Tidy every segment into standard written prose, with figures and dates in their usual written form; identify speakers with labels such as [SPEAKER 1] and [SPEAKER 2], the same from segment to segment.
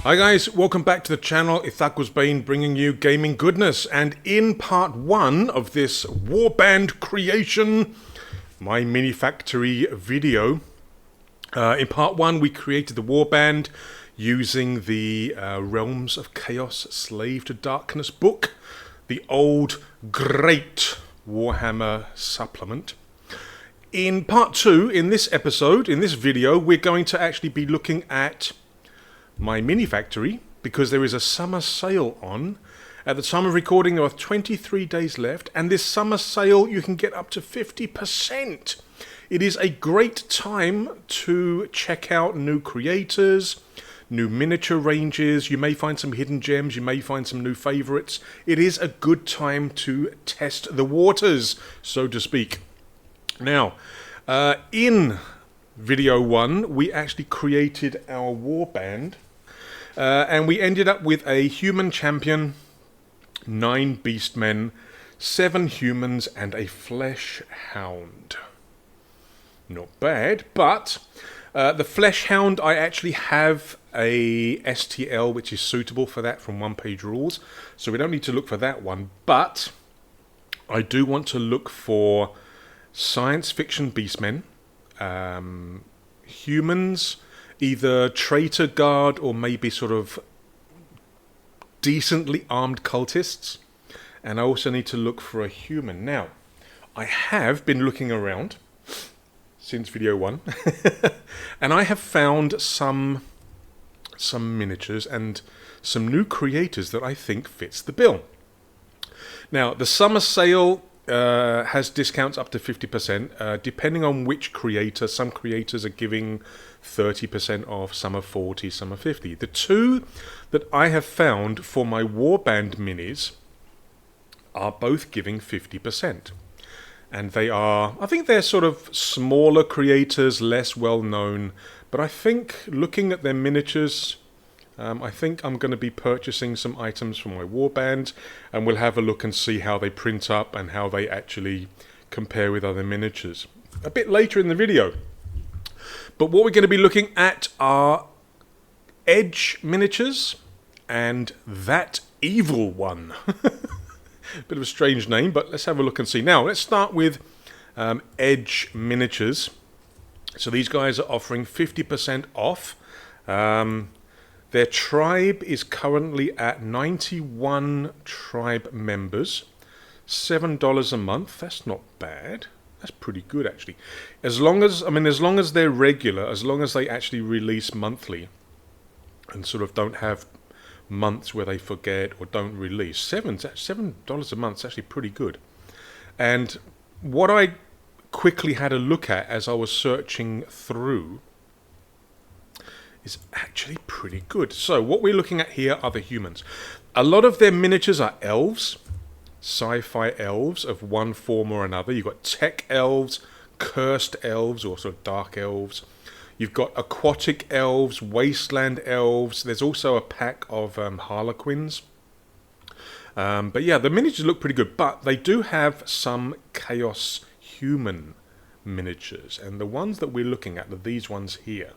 [SPEAKER 1] Hi guys, welcome back to the channel. ThatEvilOne bringing you gaming goodness, and in part 1 of this Warband creation, my minifactory video, in part 1 we created the Warband using the Realms of Chaos Slave to Darkness book, the old great Warhammer supplement. In part 2, in this episode, in this video, we're going to actually be looking at my minifactory, because there is a summer sale on. At the time of recording, there are 23 days left, and this summer sale you can get up to 50%. It is a great time to check out new creators, new miniature ranges. You may find some hidden gems, you may find some new favorites. It is a good time to test the waters, so to speak. Now, in video 1, we actually created our warband, and we ended up with a human champion, 9 beastmen, 7 humans, and a flesh hound. Not bad, but the flesh hound, I actually have a STL which is suitable for that from One Page Rules, so we don't need to look for that one, but I do want to look for science fiction beastmen, humans, either traitor guard or maybe sort of decently armed cultists, and I also need to look for a human. Now, I have been looking around since video 1 and I have found some miniatures and some new creators that I think fits the bill. Now, the summer sale has discounts up to 50%, depending on which creator. Some creators are giving 30% off, some are 40, some are 50. The two that I have found for my Warband minis are both giving 50%. And they are, I think they're sort of smaller creators, less well known, but I think looking at their miniatures, I think I'm going to be purchasing some items for my Warband, and we'll have a look and see how they print up and how they actually compare with other miniatures a bit later in the video. But what we're going to be looking at are edgeminiatures and ThatEvilOne. Bit of a strange name, but let's have a look and see. Now, let's start with edgeminiatures. So these guys are offering 50% off. Their tribe is currently at 91 tribe members, $7 a month. That's not bad. That's pretty good, actually. As long as they're regular, as long as they actually release monthly and sort of don't have months where they forget or don't release, $7 a month is actually pretty good. And what I quickly had a look at as I was searching through is actually pretty good. So what we're looking at here are the humans. A lot of their miniatures are elves, sci-fi elves of one form or another. You've got tech elves, cursed elves, or sort of dark elves. You've got aquatic elves, wasteland elves. There's also a pack of harlequins. But yeah, the miniatures look pretty good, but they do have some chaos human miniatures, and the ones that we're looking at are these ones here.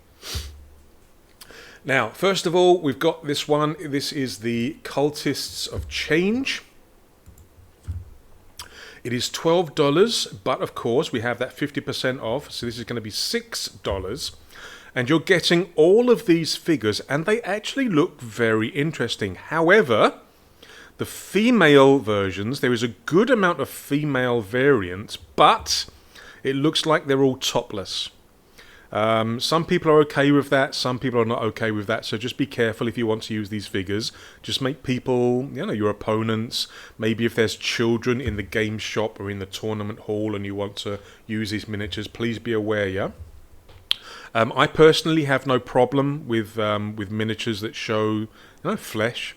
[SPEAKER 1] Now, first of all, we've got this one. This is the Cultists of Change. It is $12, but of course we have that 50% off, so this is going to be $6. And you're getting all of these figures, and they actually look very interesting. However, the female versions, there is a good amount of female variants, but it looks like they're all topless. Some people are okay with that, some people are not okay with that, so just be careful if you want to use these figures. Just make people, your opponents, maybe if there's children in the game shop or in the tournament hall and you want to use these miniatures, please be aware, yeah? I personally have no problem with miniatures that show, flesh.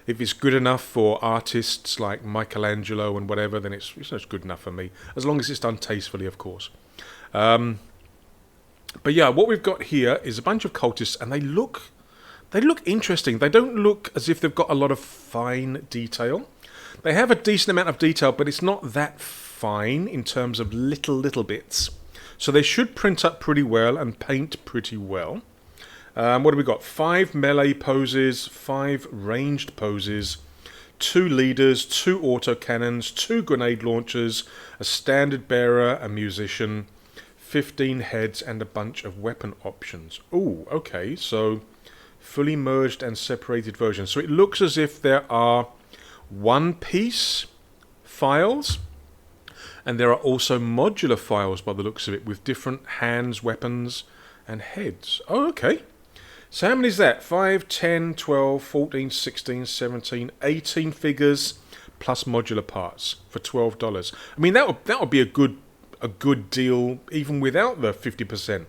[SPEAKER 1] If it's good enough for artists like Michelangelo and whatever, then it's good enough for me, as long as it's done tastefully, of course. But yeah, what we've got here is a bunch of cultists, and they look interesting. They don't look as if they've got a lot of fine detail. They have a decent amount of detail, but it's not that fine in terms of little bits. So they should print up pretty well and paint pretty well. What do we got? 5 melee poses, 5 ranged poses, 2 leaders, 2 autocannons, 2 grenade launchers, a standard bearer, a musician, 15 heads, and a bunch of weapon options. Ooh, okay, so fully merged and separated versions. So it looks as if there are one-piece files, and there are also modular files by the looks of it, with different hands, weapons, and heads. Oh, okay. So how many is that? 5, 10, 12, 14, 16, 17, 18 figures plus modular parts for $12. I mean, that would be a good deal even without the 50%.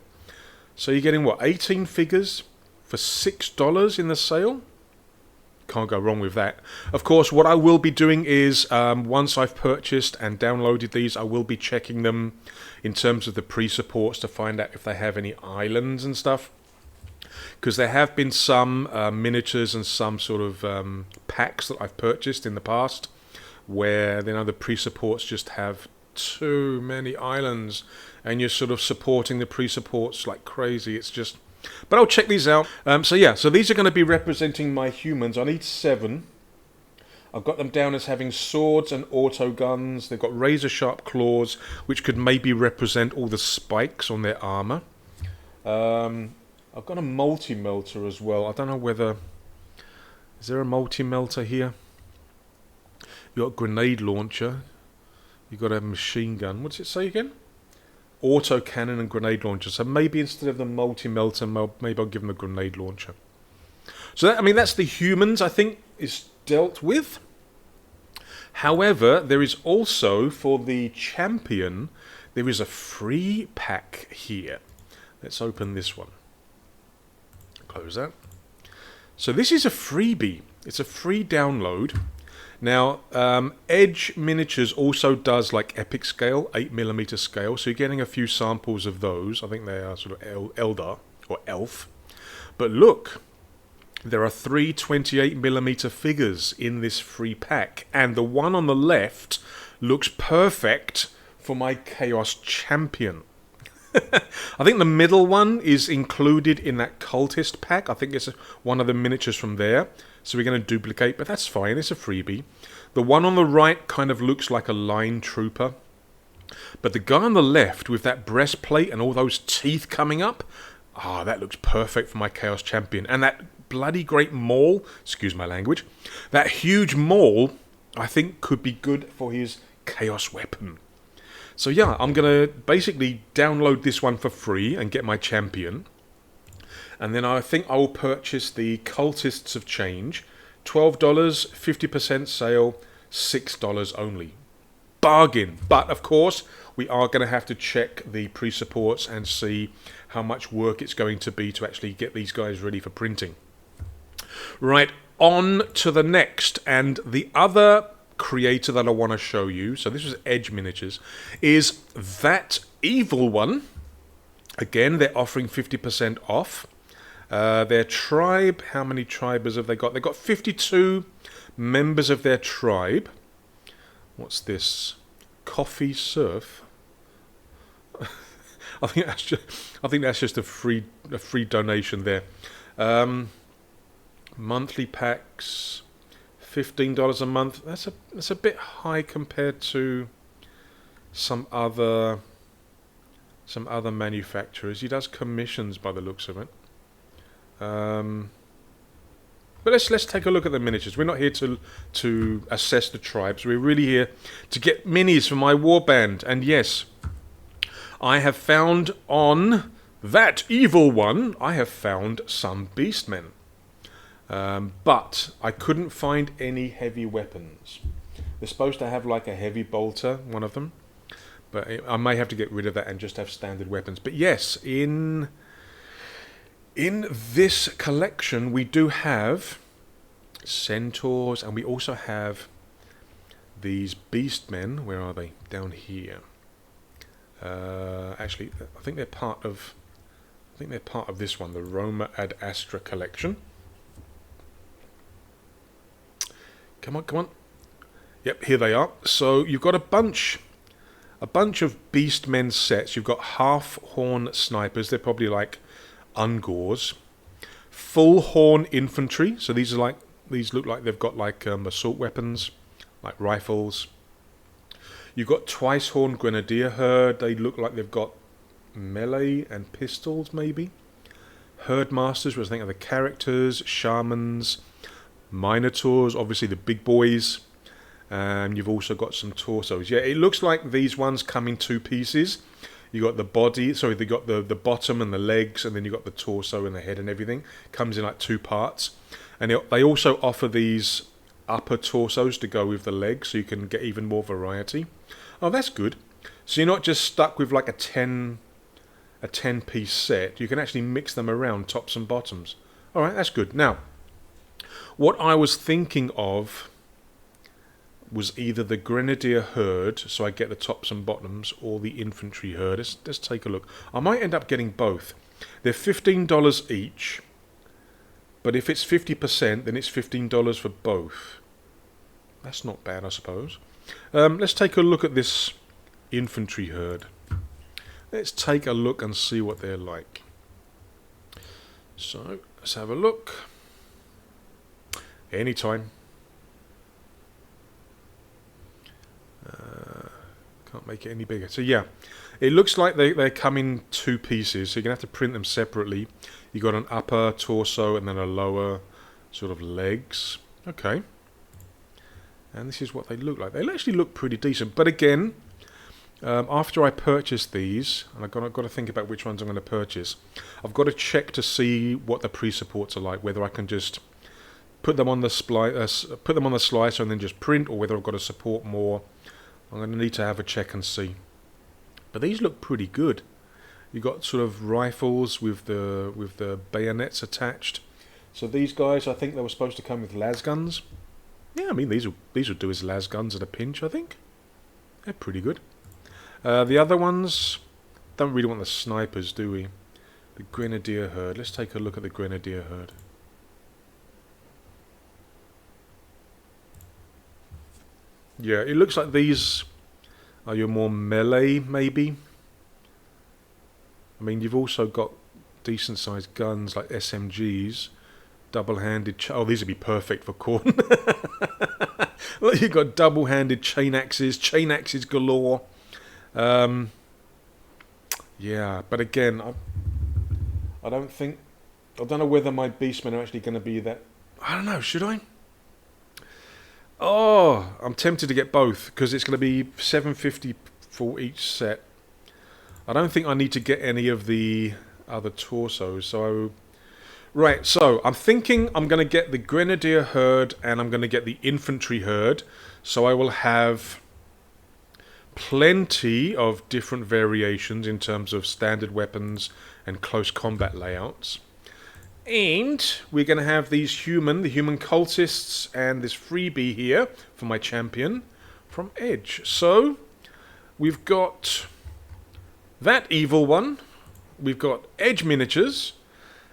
[SPEAKER 1] So you're getting what, 18 figures for $6 in the sale? Can't go wrong with that. Of course, what I will be doing is once I've purchased and downloaded these, I will be checking them in terms of the pre-supports to find out if they have any islands and stuff. Because there have been some miniatures and some sort of packs that I've purchased in the past where the pre-supports just have too many islands and you're sort of supporting the pre-supports like crazy. It's just... But I'll check these out. So these are going to be representing my humans. I need 7. I've got them down as having swords and auto guns. They've got razor sharp claws, which could maybe represent all the spikes on their armor. I've got a multi-melter as well. I don't know whether... Is there a multi-melter here? You've got a grenade launcher. You've got a machine gun. What does it say again? Auto cannon and grenade launcher. So maybe instead of the multi-melter, maybe I'll give them a grenade launcher. So that's the humans, I think, is dealt with. However, there is also, for the champion, there is a free pack here. Let's open this one. Close that. So this is a freebie. It's a free download. Now, Edgeminiatures also does like epic scale, 8mm scale. So you're getting a few samples of those. I think they are sort of Eldar or Elf. But look, there are 3 28mm figures in this free pack. And the one on the left looks perfect for my Chaos Champion. I think the middle one is included in that cultist pack. I think it's one of the miniatures from there. So we're going to duplicate, but that's fine. It's a freebie. The one on the right kind of looks like a line trooper. But the guy on the left with that breastplate and all those teeth coming up, that looks perfect for my Chaos Champion. And that bloody great maul, excuse my language, that huge maul, I think could be good for his Chaos weapon. So yeah, I'm going to basically download this one for free and get my champion. And then I think I will purchase the Cultists of Change. $12, 50% sale, $6 only. Bargain. But of course, we are going to have to check the pre-supports and see how much work it's going to be to actually get these guys ready for printing. Right, on to the next. And the other creator that I want to show you, so this was Edgeminiatures, is ThatEvilOne. Again, they're offering 50% off. Their tribe, how many tribers have they got? They've got 52 members of their tribe. What's this? Coffee Surf. I think that's just a free donation there. Monthly packs, $15 a month. That's a bit high compared to some other manufacturers. He does commissions by the looks of it. But let's take a look at the miniatures. We're not here to assess the tribes. We're really here to get minis for my warband. And yes, I have found on ThatEvilOne, I have found some beastmen. But I couldn't find any heavy weapons. They're supposed to have like a heavy bolter, one of them. But I may have to get rid of that and just have standard weapons. But yes, in this collection we do have centaurs, and we also have these beastmen. Where are they? Down here. Actually, I think they're part of this one, the Roma ad Astra collection. Come on. Yep, here they are. So you've got a bunch of beastmen sets. You've got half horn snipers. They're probably like Ungors. full horn infantry. So these look like they've got like assault weapons, like rifles. You've got twice horn grenadier herd. They look like they've got melee and pistols, maybe. Herd masters, which I think are the characters. Shamans, minotaurs, obviously the big boys. And you've also got some torsos. Yeah, it looks like these ones come in two pieces. You got the body, sorry, they got the bottom and the legs, and then you got the torso and the head and everything. Comes in like two parts. And they also offer these upper torsos to go with the legs, so you can get even more variety. Oh, that's good. So you're not just stuck with like a 10-piece set. You can actually mix them around, tops and bottoms. All right, that's good. Now, what I was thinking of was either the grenadier herd, so I get the tops and bottoms, or the infantry herd. Let's take a look. I might end up getting both. They're $15 each, but if it's 50%, then it's $15 for both. That's not bad, I suppose. Let's take a look at this infantry herd. Let's take a look and see what they're like. So, let's have a look. Anytime. Can't make it any bigger. So yeah, it looks like they come in two pieces, so you're going to have to print them separately. You got an upper torso and then a lower sort of legs. Okay. And this is what they look like. They actually look pretty decent. But again, after I purchase these, and I've got to think about which ones I'm going to purchase, I've got to check to see what the pre-supports are like, whether I can just put them on the slicer and then just print, or whether I've got to support more. I'm going to need to have a check and see. But these look pretty good. You've got sort of rifles with the bayonets attached. So these guys, I think they were supposed to come with las guns. Yeah, I mean these will do as las guns at a pinch, I think. They're pretty good. The other ones, don't really want the snipers, do we? The grenadier herd. Let's take a look at the grenadier herd. Yeah, it looks like these are your more melee, maybe. I mean, you've also got decent sized guns like SMGs, double-handed. Oh, these would be perfect for Khorne. Look, you've got double-handed chain axes galore. Yeah, but again, I don't know whether my beastmen are actually going to be that. I don't know. Should I? Oh, I'm tempted to get both because it's going to be $7.50 for each set. I don't think I need to get any of the other torsos. So, right. So I'm thinking I'm going to get the grenadier herd and I'm going to get the infantry herd. So I will have plenty of different variations in terms of standard weapons and close combat layouts. And we're going to have the human cultists, and this freebie here for my champion from Edge. So, we've got that evil one, we've got Edge miniatures,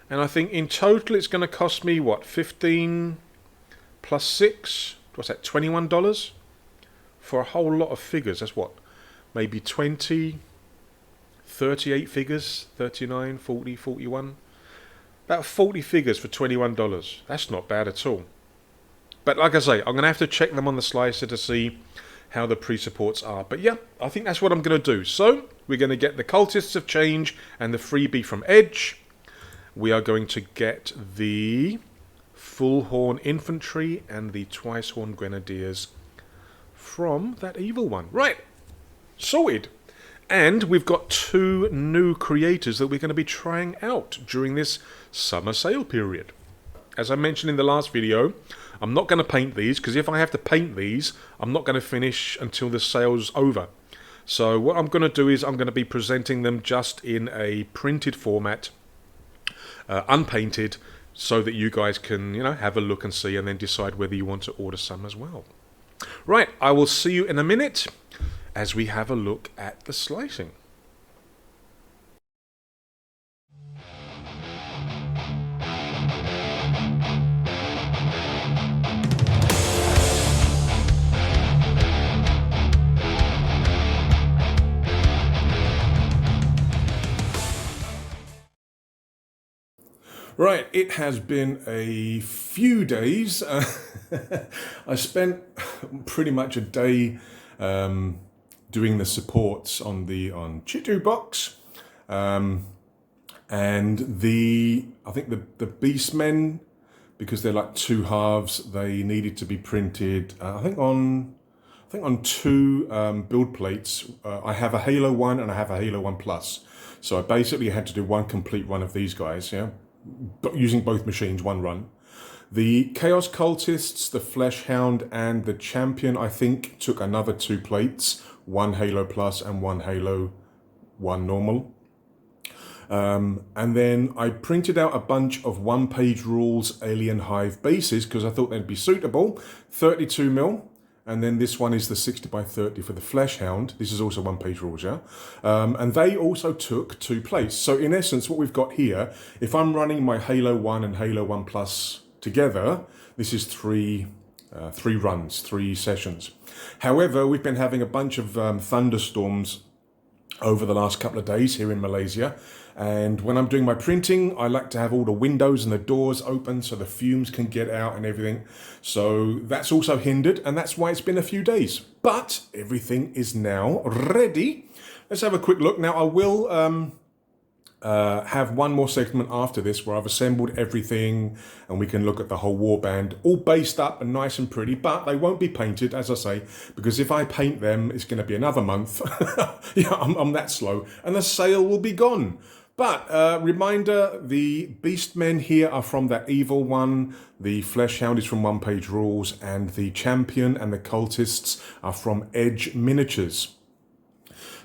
[SPEAKER 1] and I think in total it's going to cost me, what, 15 plus 6? What's that, $21? For a whole lot of figures. That's what, maybe 20, 38 figures, 39, 40, 41. About 40 figures for $21. That's not bad at all. But like I say, I'm going to have to check them on the slicer to see how the pre-supports are. But yeah, I think that's what I'm going to do. So, we're going to get the Cultists of Change and the freebie from Edge. We are going to get the Full Horn Infantry and the Twice Horn Grenadiers from that evil one. Right, sorted. And we've got 2 new creators that we're going to be trying out during this summer sale period. As I mentioned in the last video, I'm not going to paint these, because if I have to paint these, I'm not going to finish until the sale's over. So what I'm going to do is I'm going to be presenting them just in a printed format, unpainted, so that you guys can, have a look and see, and then decide whether you want to order some as well. Right, I will see you in a minute as we have a look at the slicing. Right, it has been a few days. I spent pretty much a day doing the supports on Chitu Box, and I think the Beastmen, because they're like two halves, they needed to be printed. I think on two build plates. I have a Halo 1 and I have a Halo 1 Plus. So I basically had to do one complete run of these guys, yeah, but using both machines, one run. The Chaos Cultists, the Flesh Hound, and the Champion, I think, took another two plates, one Halo Plus and one Halo 1 normal. And then I printed out a bunch of one-page rules Alien Hive bases because I thought they'd be suitable, 32mm. And then this one is the 60x30 for the Flesh Hound. This is also one-page rules, yeah? And they also took two plates. So in essence, what we've got here, if I'm running my Halo 1 and Halo 1 Plus together, this is three runs, 3 sessions. However, we've been having a bunch of thunderstorms over the last couple of days here in Malaysia. And when I'm doing my printing, I like to have all the windows and the doors open so the fumes can get out and everything. So that's also hindered, and that's why it's been a few days. But everything is now ready. Let's have a quick look. Now I will have one more segment after this where I've assembled everything and we can look at the whole warband, all based up and nice and pretty, but they won't be painted, as I say, because if I paint them, it's going to be another month. Yeah, I'm that slow, and the sale will be gone. But reminder, the Beastmen here are from ThatEvilOne, the Flesh Hound is from One Page Rules, and the Champion and the Cultists are from edgeminiatures.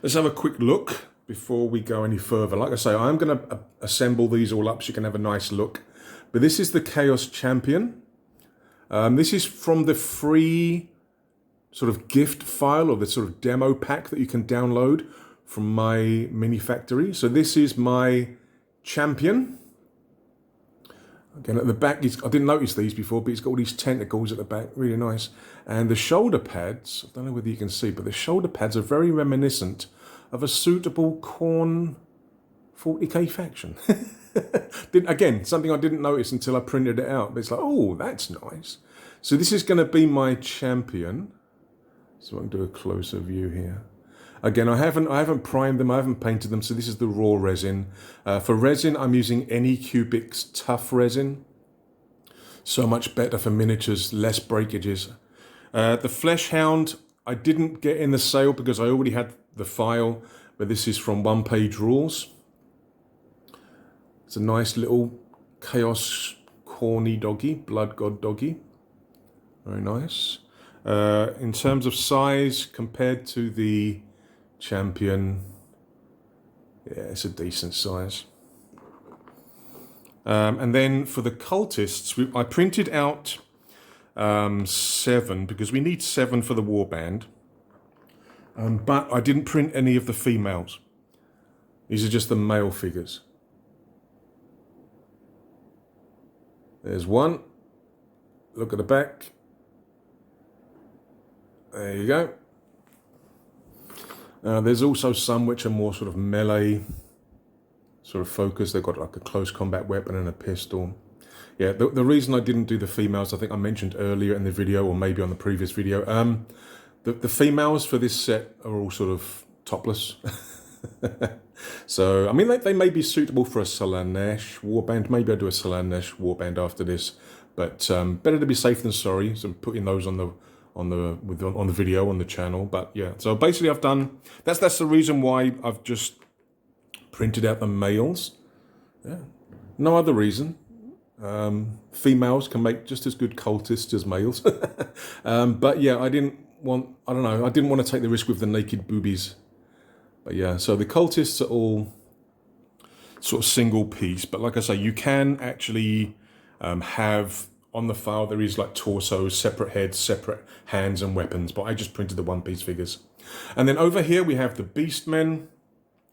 [SPEAKER 1] Let's have a quick look before we go any further. Like I say, I'm going to assemble these all up so you can have a nice look. But this is the Chaos Champion. This is from the free sort of gift file or the sort of demo pack that you can download from myminifactory. So this is my Champion. Again, at the back, I didn't notice these before, but it's got all these tentacles at the back, really nice. And the shoulder pads, I don't know whether you can see, but the shoulder pads are very reminiscent of a suitable Khorne 40k faction. Again, something I didn't notice until I printed it out, but it's like, oh, that's nice. So this is going to be my Champion. So I can do a closer view here. Again, I haven't primed them, I haven't painted them, so this is the raw resin. For resin, I'm using Anycubic's tough resin. So much better for miniatures, less breakages. The Flesh Hound, I didn't get in the sale because I already had the file, but this is from One Page Rules. It's a nice little Chaos Khorne doggy, Blood God doggy. Very nice. In terms of size, compared to the Champion, yeah, it's a decent size. And then for the Cultists, I printed out 7 because we need 7 for the warband. But I didn't print any of the females. These are just the male figures. There's one. Look at the back. There you go. There's also some which are more sort of melee sort of focused. They've got like a close combat weapon and a pistol. Yeah, the reason I didn't do the females, I think I mentioned earlier in the video, or maybe on the previous video, the females for this set are all sort of topless. So, I mean, they may be suitable for a Slaanesh warband. Maybe I'll do a Slaanesh warband after this. But better to be safe than sorry. So I'm putting those on the video on the channel. But yeah, so basically I've done, that's the reason why I've just printed out the males. Yeah, no other reason. Females can make just as good cultists as males. But yeah, I didn't want to take the risk with the naked boobies. But yeah, so the cultists are all sort of single piece. But like I say, you can actually have on the file, there is like torsos, separate heads, separate hands and weapons. But I just printed the one-piece figures. And then over here we have the Beastmen.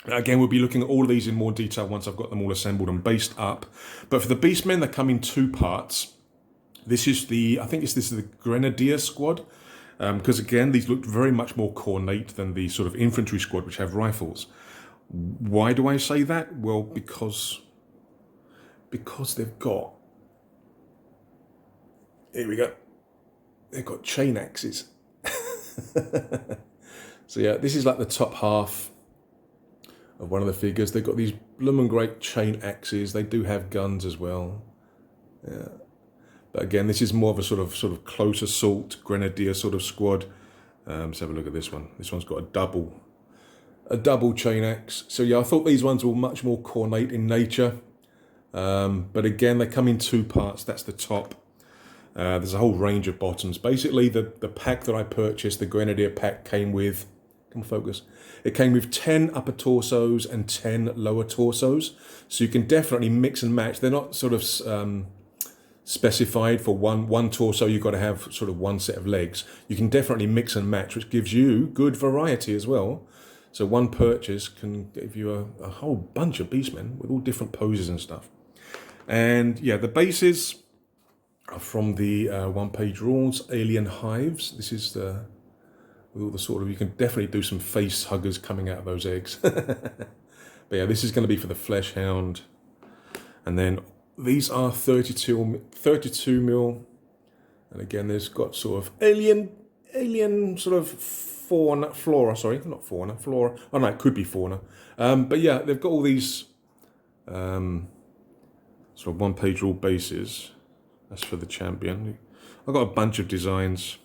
[SPEAKER 1] Again, we'll be looking at all of these in more detail once I've got them all assembled and based up. But for the Beastmen, they come in 2 parts. This is the Grenadier squad. Because again, these looked very much more ornate than the sort of infantry squad, which have rifles. Why do I say that? Well, because because they've got, here we go, they've got chain axes. So yeah, this is like the top half of one of the figures. They've got these bloomin' great chain axes. They do have guns as well. Yeah. But again, this is more of a sort of close assault grenadier sort of squad. Let's have a look at this one. This one's got a double chain axe. So yeah, I thought these ones were much more ornate in nature. But again, they come in two parts. That's the top. There's a whole range of bottoms. Basically, the pack that I purchased, the Grenadier pack, came with, come on, focus. It came with 10 upper torsos and 10 lower torsos. So you can definitely mix and match. They're not sort of specified for one torso. You've got to have sort of one set of legs. You can definitely mix and match, which gives you good variety as well. So one purchase can give you a whole bunch of beastmen with all different poses and stuff. And yeah, the bases are from the one-page rules, Alien Hives. This is the, with all the sort of, you can definitely do some face huggers coming out of those eggs. But yeah, this is going to be for the Flesh Hound. And then these are 32 mil. And again, there's got sort of alien sort of flora. Oh no, it could be fauna. But yeah, they've got all these sort of one-page rule bases. That's for the champion. I've got a bunch of designs.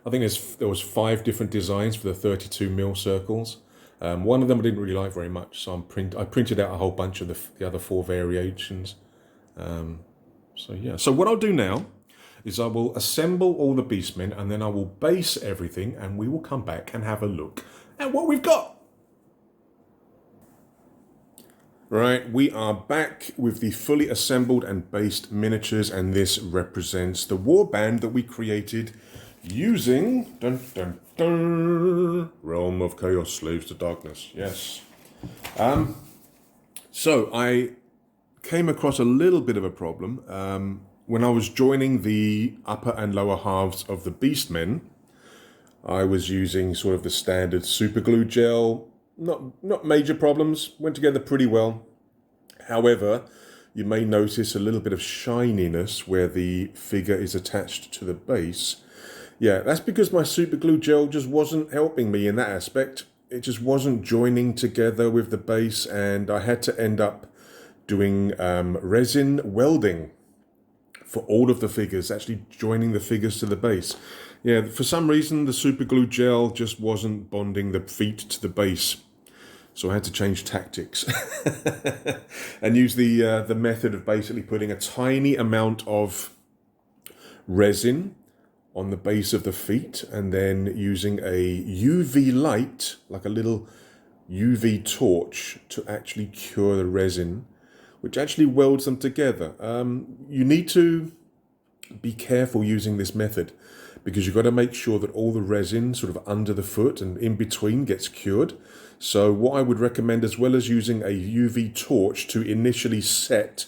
[SPEAKER 1] I think there was 5 different designs for the 32 mil circles. One of them I didn't really like very much, so I printed out a whole bunch of the other 4 variations. So yeah. So what I'll do now is I will assemble all the beastmen, and then I will base everything, and we will come back and have a look at what we've got. Right, we are back with the fully assembled and based miniatures, and this represents the warband that we created using Realm of Chaos, Slaves to Darkness. Yes. So I came across a little bit of a problem when I was joining the upper and lower halves of the beastmen. I was using sort of the standard super glue gel. Not major problems, went together pretty well. However, you may notice a little bit of shininess where the figure is attached to the base. Yeah, that's because my super glue gel just wasn't helping me in that aspect. It just wasn't joining together with the base, and I had to end up doing resin welding for all of the figures, actually joining the figures to the base. Yeah, for some reason the super glue gel just wasn't bonding the feet to the base. So I had to change tactics and use the method of basically putting a tiny amount of resin on the base of the feet, and then using a UV light, like a little UV torch, to actually cure the resin, which actually welds them together. You need to be careful using this method, because you've got to make sure that all the resin sort of under the foot and in between gets cured. So what I would recommend, as well as using a UV torch to initially set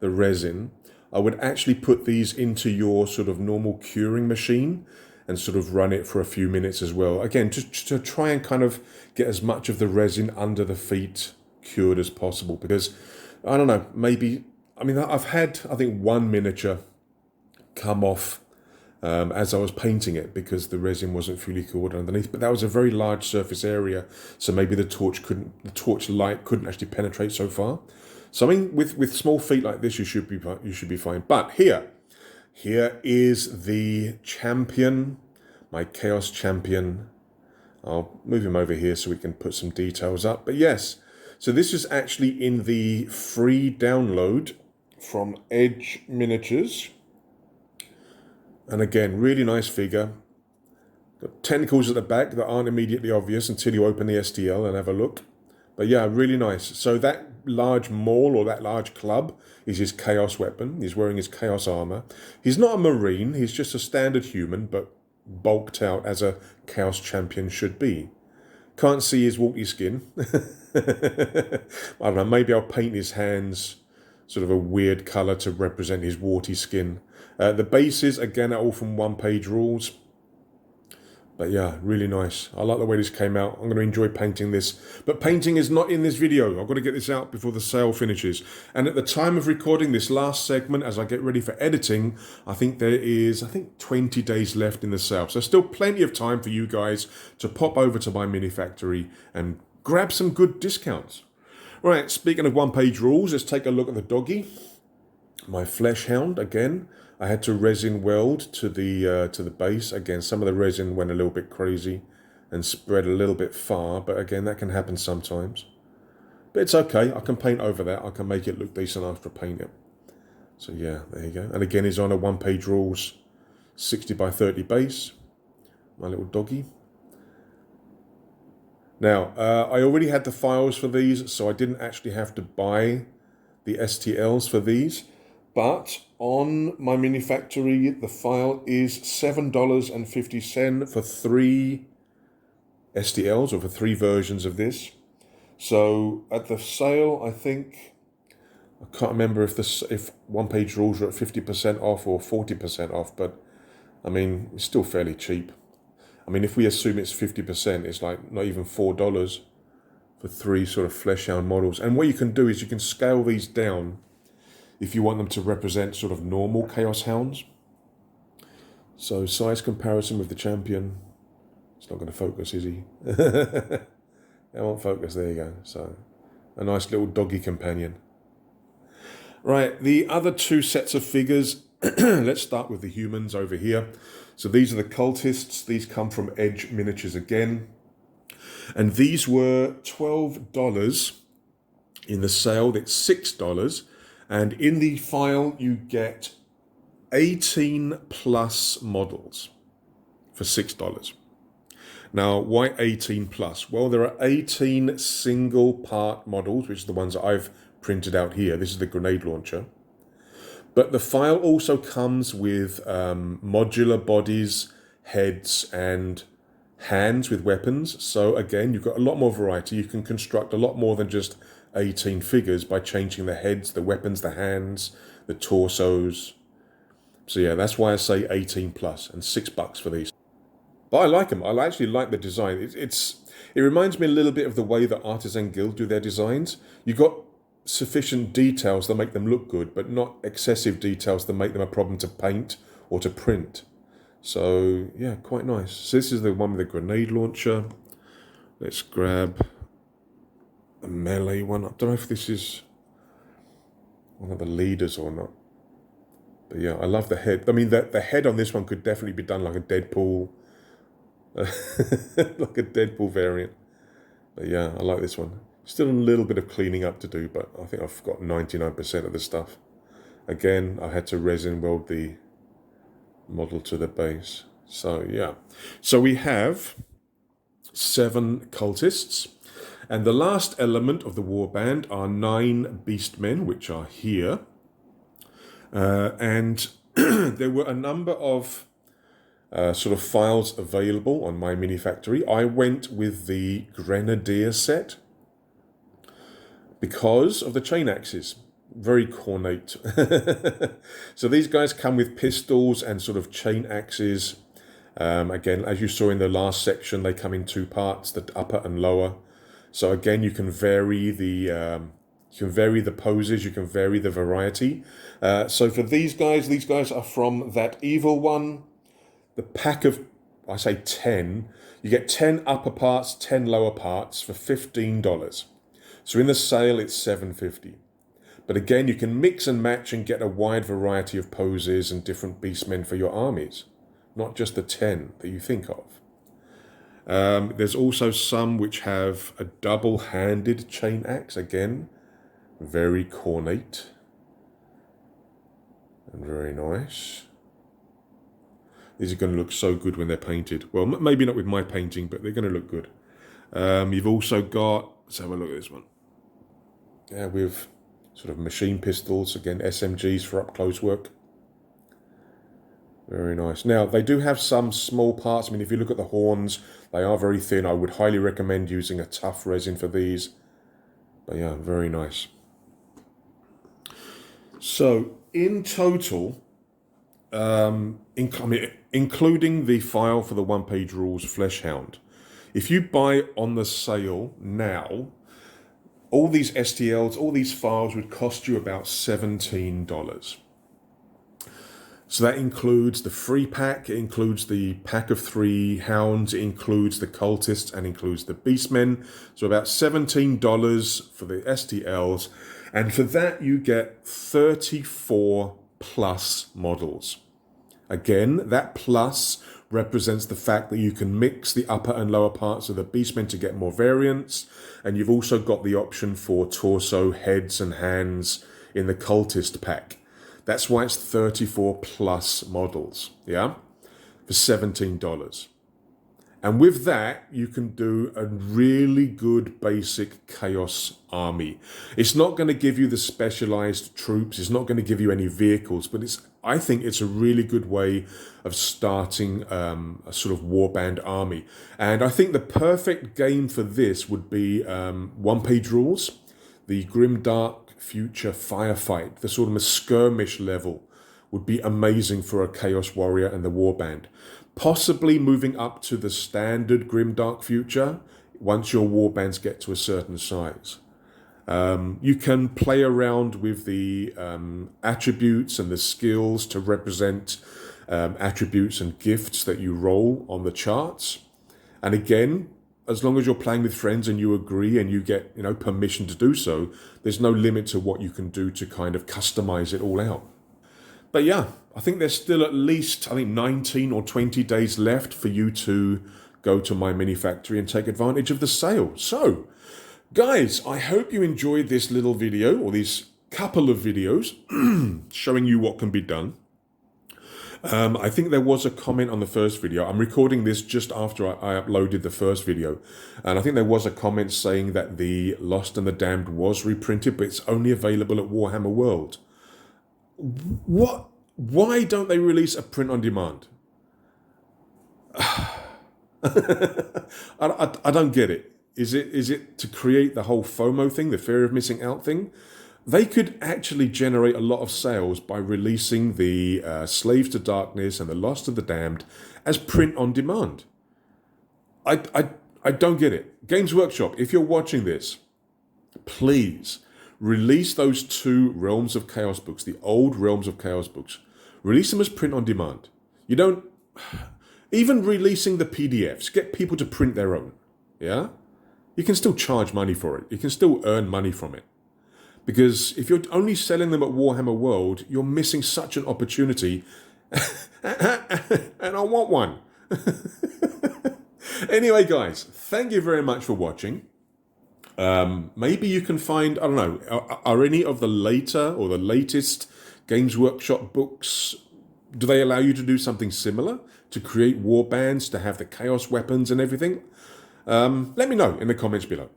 [SPEAKER 1] the resin, I would actually put these into your sort of normal curing machine and sort of run it for a few minutes as well. Again, just to try and kind of get as much of the resin under the feet cured as possible, because I don't know, maybe, I mean, I've had, I think, one miniature come off as I was painting it because the resin wasn't fully cured underneath, but that was a very large surface area, so maybe the torch light couldn't actually penetrate so far. So I mean, with small feet like this, you should be fine. But here is the champion, my Chaos champion. I'll move him over here so we can put some details up. But yes, so this is actually in the free download from edgeminiatures. And again, really nice figure. Got tentacles at the back that aren't immediately obvious until you open the STL and have a look. But yeah, really nice. So that large maul, or that large club, is his chaos weapon. He's wearing his chaos armor. He's not a marine, he's just a standard human, but bulked out as a chaos champion should be. Can't see his warty skin. I don't know, maybe I'll paint his hands sort of a weird colour to represent his warty skin. The bases, again, are all from one-page rules. But yeah, really nice. I like the way this came out. I'm going to enjoy painting this. But painting is not in this video. I've got to get this out before the sale finishes. And at the time of recording this last segment, as I get ready for editing, I think there is, 20 days left in the sale. So still plenty of time for you guys to pop over to my Minifactory and grab some good discounts. Right, speaking of one-page rules, let's take a look at the doggy. My flesh hound, again. I had to resin weld to the base. Again, some of the resin went a little bit crazy and spread a little bit far, but again, that can happen sometimes. But it's okay, I can paint over that. I can make it look decent after I paint it. So yeah, there you go. And again, it's on a one-page rules, 60 by 30 base. My little doggy. Now, I already had the files for these, so I didn't actually have to buy the STLs for these. But on my Minifactory, the file is $7.50 for 3 STLs, or for 3 versions of this. So at the sale, I think, I can't remember if one-page rules are at 50% off or 40% off, but I mean, it's still fairly cheap. I mean, if we assume it's 50%, it's like not even $4 for 3 sort of fleshhound models. And what you can do is you can scale these down if you want them to represent sort of normal Chaos Hounds. So size comparison with the champion. It's not going to focus, is he? It won't focus, there you go. So a nice little doggy companion. Right, the other 2 sets of figures. Let's start with the humans over here. So these are the cultists. These come from Edge Miniatures again. And these were $12. In the sale, it's $6. And in the file, you get 18 plus models for $6. Now, why 18 plus? Well, there are 18 single part models, which are the ones that I've printed out here. This is the grenade launcher. But the file also comes with modular bodies, heads, and hands with weapons. So again, you've got a lot more variety. You can construct a lot more than just 18 figures by changing the heads, the weapons, the hands, the torsos. So yeah, that's why I say 18 plus and $6 for these. But I like them. I actually like the design. It reminds me a little bit of the way that Artisan Guild do their designs. You've got sufficient details that make them look good, but not excessive details that make them a problem to paint or to print. So yeah, quite nice. So this is the one with the grenade launcher. Let's grab a melee one. I don't know if this is one of the leaders or not. But yeah, I love the head. I mean, the head on this one could definitely be done like a Deadpool, like a Deadpool variant. But yeah, I like this one. Still a little bit of cleaning up to do, but I think I've got 99% of the stuff. Again, I had to resin weld the model to the base. So yeah. So we have 7 cultists. And the last element of the warband are 9 beastmen, which are here. And there were a number of sort of files available on my Minifactory. I went with the Grenadier set because of the chain axes. Very cornate. So these guys come with pistols and sort of chain axes. Again, as you saw in the last section, they come in 2 parts, the upper and lower. So again, you can vary the poses, you can vary the variety. So for these guys are from ThatEvilOne. The pack of, I say 10, you get 10 upper parts, 10 lower parts for $15. So in the sale, it's $7.50. But again, you can mix and match and get a wide variety of poses and different beastmen for your armies, not just the 10 that you think of. There's also some which have a double-handed chain axe, again, very cornate and very nice. These are going to look so good when they're painted. Well, maybe not with my painting, but they're going to look good. You've also got, let's have a look at this one. Yeah, with sort of machine pistols, again, SMGs for up-close work. Very nice. Now, they do have some small parts. I mean, if you look at the horns, they are very thin. I would highly recommend using a tough resin for these. But yeah, very nice. So, in total, including the file for the one-page rules Fleshhound. If you buy on the sale now, all these STLs, all these files would cost you about $17. So that includes the free pack, it includes the pack of 3 hounds, it includes the cultists, and includes the beastmen. So about $17 for the STLs. And for that, you get 34 plus models. Again, that plus represents the fact that you can mix the upper and lower parts of the beastmen to get more variants. And you've also got the option for torso, heads, and hands in the cultist pack. That's why it's 34 plus models, yeah, for $17. And with that, you can do a really good basic chaos army. It's not going to give you the specialized troops. It's not going to give you any vehicles, but I think it's a really good way of starting a sort of warband army. And I think the perfect game for this would be one-page rules, the grimdark future firefight, the sort of a skirmish level would be amazing for a Chaos Warrior and the Warband. Possibly moving up to the standard grimdark future once your warbands get to a certain size. You can play around with the attributes and the skills to represent attributes and gifts that you roll on the charts. And again, as long as you're playing with friends and you agree and you get, permission to do so, there's no limit to what you can do to kind of customize it all out. But yeah, I think there's still at least, 19 or 20 days left for you to go to my minifactory and take advantage of the sale. So, guys, I hope you enjoyed this little video, or these couple of videos, showing you what can be done. I think there was a comment on the first video. I'm recording this just after I uploaded the first video. And I think there was a comment saying that the Lost and the Damned was reprinted, but it's only available at Warhammer World. What? Why don't they release a print on demand? I don't get it. Is it to create the whole FOMO thing, the fear of missing out thing? They could actually generate a lot of sales by releasing the Slaves to Darkness and the Lost and the Damned as print on demand. I don't get it. Games Workshop, if you're watching this, please release those 2 Realms of Chaos books, the old Realms of Chaos books. Release them as print on demand. You don't... Even releasing the PDFs, get people to print their own, yeah? You can still charge money for it. You can still earn money from it. Because if you're only selling them at Warhammer World, you're missing such an opportunity. And I want one. Anyway, guys, thank you very much for watching. Maybe you can find, I don't know, are any of the later or the latest Games Workshop books, do they allow you to do something similar? To create war bands, to have the chaos weapons and everything? Let me know in the comments below.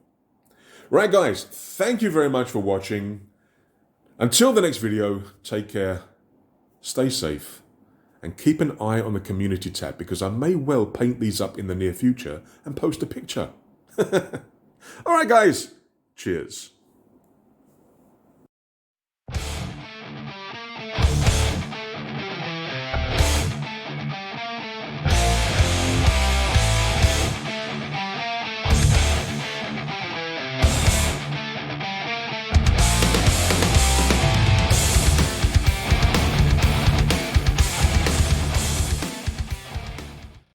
[SPEAKER 1] Right, guys, thank you very much for watching. Until the next video, take care, stay safe, and keep an eye on the community tab, because I may well paint these up in the near future and post a picture. All right, guys, cheers.